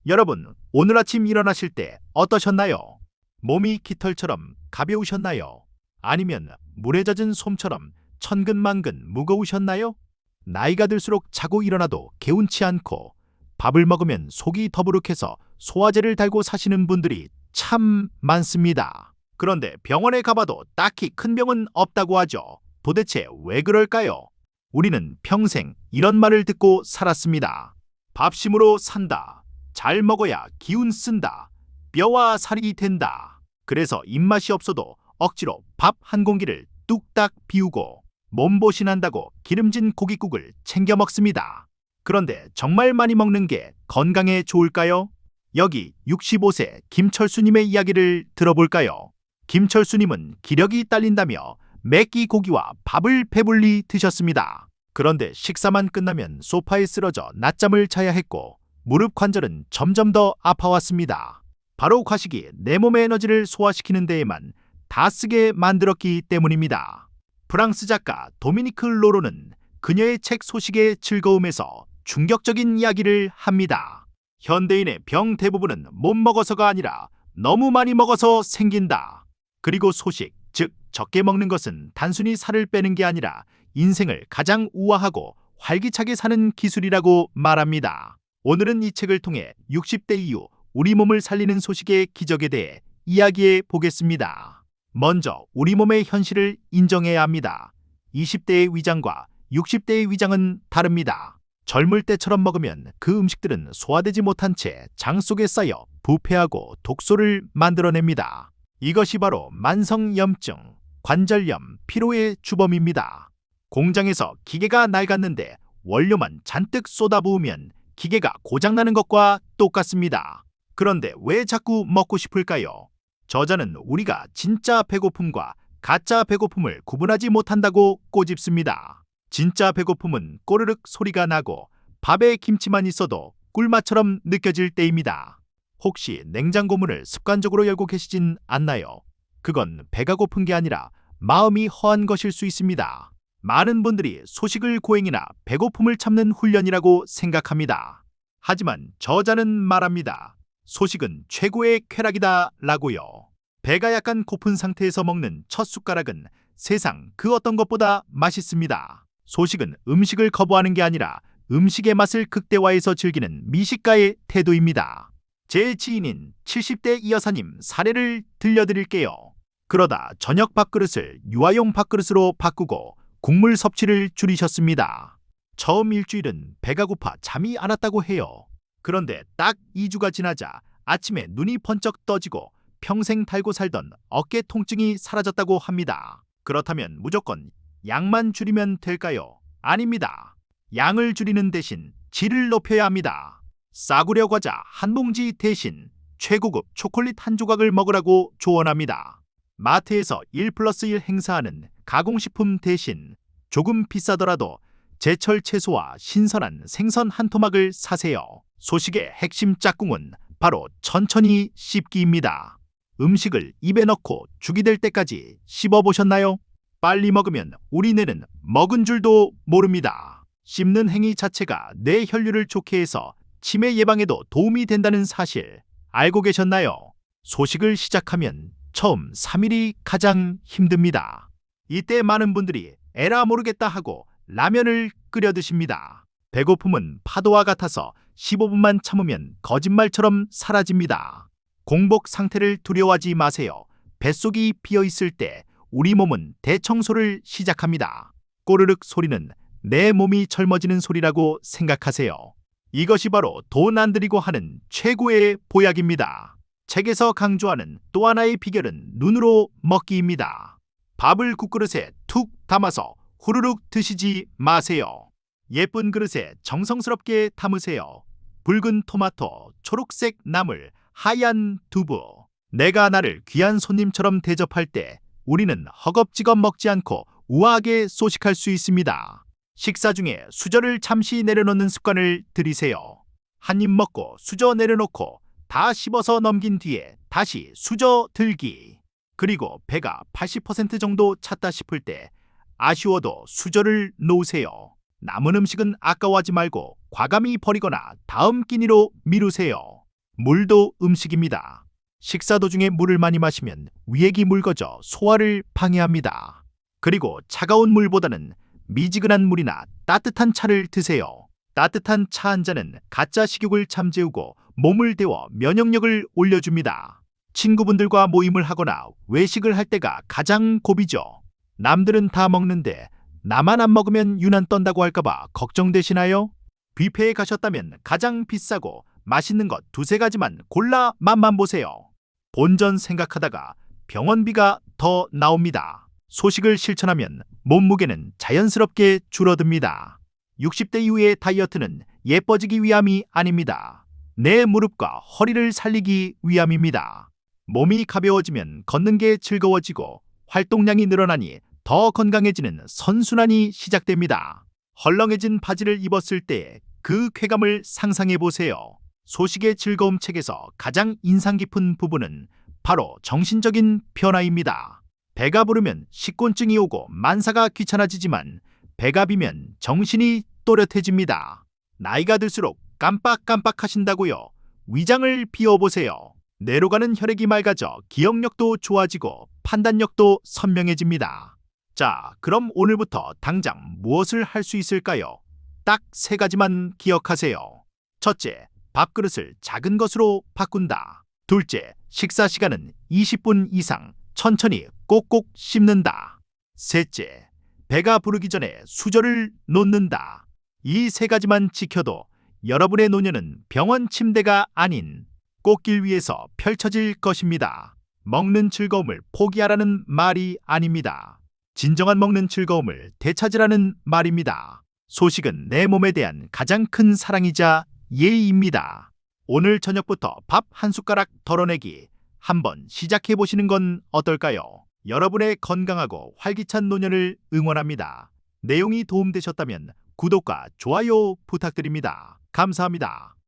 여러분, 오늘 아침 일어나실 때 어떠셨나요? 몸이 깃털처럼 가벼우셨나요? 아니면 물에 젖은 솜처럼 천근만근 무거우셨나요? 나이가 들수록 자고 일어나도 개운치 않고 밥을 먹으면 속이 더부룩해서 소화제를 달고 사시는 분들이 참 많습니다. 그런데 병원에 가봐도 딱히 큰 병은 없다고 하죠. 도대체 왜 그럴까요? 우리는 평생 이런 말을 듣고 살았습니다. 밥심으로 산다. 잘 먹어야 기운 쓴다. 뼈와 살이 된다. 그래서 입맛이 없어도 억지로 밥 한 공기를 뚝딱 비우고 몸보신한다고 기름진 고깃국을 챙겨 먹습니다. 그런데 정말 많이 먹는 게 건강에 좋을까요? 여기 65세 김철수님의 이야기를 들어볼까요? 김철수님은 기력이 딸린다며 매끼 고기와 밥을 배불리 드셨습니다. 그런데 식사만 끝나면 소파에 쓰러져 낮잠을 자야 했고 무릎 관절은 점점 더 아파왔습니다. 바로 과식이 내 몸의 에너지를 소화시키는 데에만 다 쓰게 만들었기 때문입니다. 프랑스 작가 도미니크 로로는 그녀의 책 소식의 즐거움에서 충격적인 이야기를 합니다. 현대인의 병 대부분은 못 먹어서가 아니라 너무 많이 먹어서 생긴다. 그리고 소식, 즉 적게 먹는 것은 단순히 살을 빼는 게 아니라 인생을 가장 우아하고 활기차게 사는 기술이라고 말합니다. 오늘은 이 책을 통해 60대 이후 우리 몸을 살리는 소식의 기적에 대해 이야기해 보겠습니다. 먼저 우리 몸의 현실을 인정해야 합니다. 20대의 위장과 60대의 위장은 다릅니다. 젊을 때처럼 먹으면 그 음식들은 소화되지 못한 채 장 속에 쌓여 부패하고 독소를 만들어냅니다. 이것이 바로 만성염증, 관절염, 피로의 주범입니다. 공장에서 기계가 낡았는데 원료만 잔뜩 쏟아부으면 기계가 고장나는 것과 똑같습니다. 그런데 왜 자꾸 먹고 싶을까요? 저자는 우리가 진짜 배고픔과 가짜 배고픔을 구분하지 못한다고 꼬집습니다. 진짜 배고픔은 꼬르륵 소리가 나고 밥에 김치만 있어도 꿀맛처럼 느껴질 때입니다. 혹시 냉장고 문을 습관적으로 열고 계시진 않나요? 그건 배가 고픈 게 아니라 마음이 허한 것일 수 있습니다. 많은 분들이 소식을 고행이나 배고픔을 참는 훈련이라고 생각합니다. 하지만 저자는 말합니다. 소식은 최고의 쾌락이다 라고요. 배가 약간 고픈 상태에서 먹는 첫 숟가락은 세상 그 어떤 것보다 맛있습니다. 소식은 음식을 거부하는 게 아니라 음식의 맛을 극대화해서 즐기는 미식가의 태도입니다. 제 지인인 70대 이 여사님 사례를 들려드릴게요. 그러다 저녁 밥그릇을 유아용 밥그릇으로 바꾸고 국물 섭취를 줄이셨습니다. 처음 일주일은 배가 고파 잠이 안 왔다고 해요. 그런데 딱 2주가 지나자 아침에 눈이 번쩍 떠지고 평생 달고 살던 어깨 통증이 사라졌다고 합니다. 그렇다면 무조건 양만 줄이면 될까요? 아닙니다. 양을 줄이는 대신 질을 높여야 합니다. 싸구려 과자 한 봉지 대신 최고급 초콜릿 한 조각을 먹으라고 조언합니다. 마트에서 1+1 행사하는 가공식품 대신 조금 비싸더라도 제철 채소와 신선한 생선 한 토막을 사세요. 소식의 핵심 짝꿍은 바로 천천히 씹기입니다. 음식을 입에 넣고 죽이 될 때까지 씹어보셨나요? 빨리 먹으면 우리 뇌는 먹은 줄도 모릅니다. 씹는 행위 자체가 뇌 혈류를 좋게 해서 치매 예방에도 도움이 된다는 사실 알고 계셨나요? 소식을 시작하면 처음 3일이 가장 힘듭니다. 이때 많은 분들이 에라 모르겠다 하고 라면을 끓여 드십니다. 배고픔은 파도와 같아서 15분만 참으면 거짓말처럼 사라집니다. 공복 상태를 두려워하지 마세요. 뱃속이 비어있을 때 우리 몸은 대청소를 시작합니다. 꼬르륵 소리는 내 몸이 젊어지는 소리라고 생각하세요. 이것이 바로 돈 안 들이고 하는 최고의 보약입니다. 책에서 강조하는 또 하나의 비결은 눈으로 먹기입니다. 밥을 국그릇에 툭 담아서 후루룩 드시지 마세요. 예쁜 그릇에 정성스럽게 담으세요. 붉은 토마토, 초록색 나물, 하얀 두부. 내가 나를 귀한 손님처럼 대접할 때 우리는 허겁지겁 먹지 않고 우아하게 소식할 수 있습니다. 식사 중에 수저를 잠시 내려놓는 습관을 들이세요. 한 입 먹고 수저 내려놓고 다 씹어서 넘긴 뒤에 다시 수저 들기. 그리고 배가 80% 정도 찼다 싶을 때 아쉬워도 수저를 놓으세요. 남은 음식은 아까워하지 말고 과감히 버리거나 다음 끼니로 미루세요. 물도 음식입니다. 식사 도중에 물을 많이 마시면 위액이 묽어져 소화를 방해합니다. 그리고 차가운 물보다는 미지근한 물이나 따뜻한 차를 드세요. 따뜻한 차 한 잔은 가짜 식욕을 잠재우고 몸을 데워 면역력을 올려줍니다. 친구분들과 모임을 하거나 외식을 할 때가 가장 고비죠. 남들은 다 먹는데 나만 안 먹으면 유난 떤다고 할까봐 걱정되시나요? 뷔페에 가셨다면 가장 비싸고 맛있는 것 두세 가지만 골라 맛만 보세요. 본전 생각하다가 병원비가 더 나옵니다. 소식을 실천하면 몸무게는 자연스럽게 줄어듭니다. 60대 이후의 다이어트는 예뻐지기 위함이 아닙니다. 내 무릎과 허리를 살리기 위함입니다. 몸이 가벼워지면 걷는 게 즐거워지고 활동량이 늘어나니 더 건강해지는 선순환이 시작됩니다. 헐렁해진 바지를 입었을 때 그 쾌감을 상상해 보세요. 소식의 즐거움 책에서 가장 인상 깊은 부분은 바로 정신적인 변화입니다. 배가 부르면 식곤증이 오고 만사가 귀찮아지지만 배가 비면 정신이 또렷해집니다. 나이가 들수록 깜빡깜빡하신다고요? 위장을 비워보세요. 뇌로 가는 혈액이 맑아져 기억력도 좋아지고 판단력도 선명해집니다. 자, 그럼 오늘부터 당장 무엇을 할 수 있을까요? 딱 3가지만 기억하세요. 첫째, 밥그릇을 작은 것으로 바꾼다. 둘째, 식사 시간은 20분 이상 천천히 꼭꼭 씹는다. 셋째, 배가 부르기 전에 수저를 놓는다. 이 3가지만 지켜도 여러분의 노년은 병원 침대가 아닌 꽃길 위에서 펼쳐질 것입니다. 먹는 즐거움을 포기하라는 말이 아닙니다. 진정한 먹는 즐거움을 되찾으라는 말입니다. 소식은 내 몸에 대한 가장 큰 사랑이자 예의입니다. 오늘 저녁부터 밥 한 숟가락 덜어내기 한번 시작해 보시는 건 어떨까요? 여러분의 건강하고 활기찬 노년을 응원합니다. 내용이 도움되셨다면 구독과 좋아요 부탁드립니다. 감사합니다.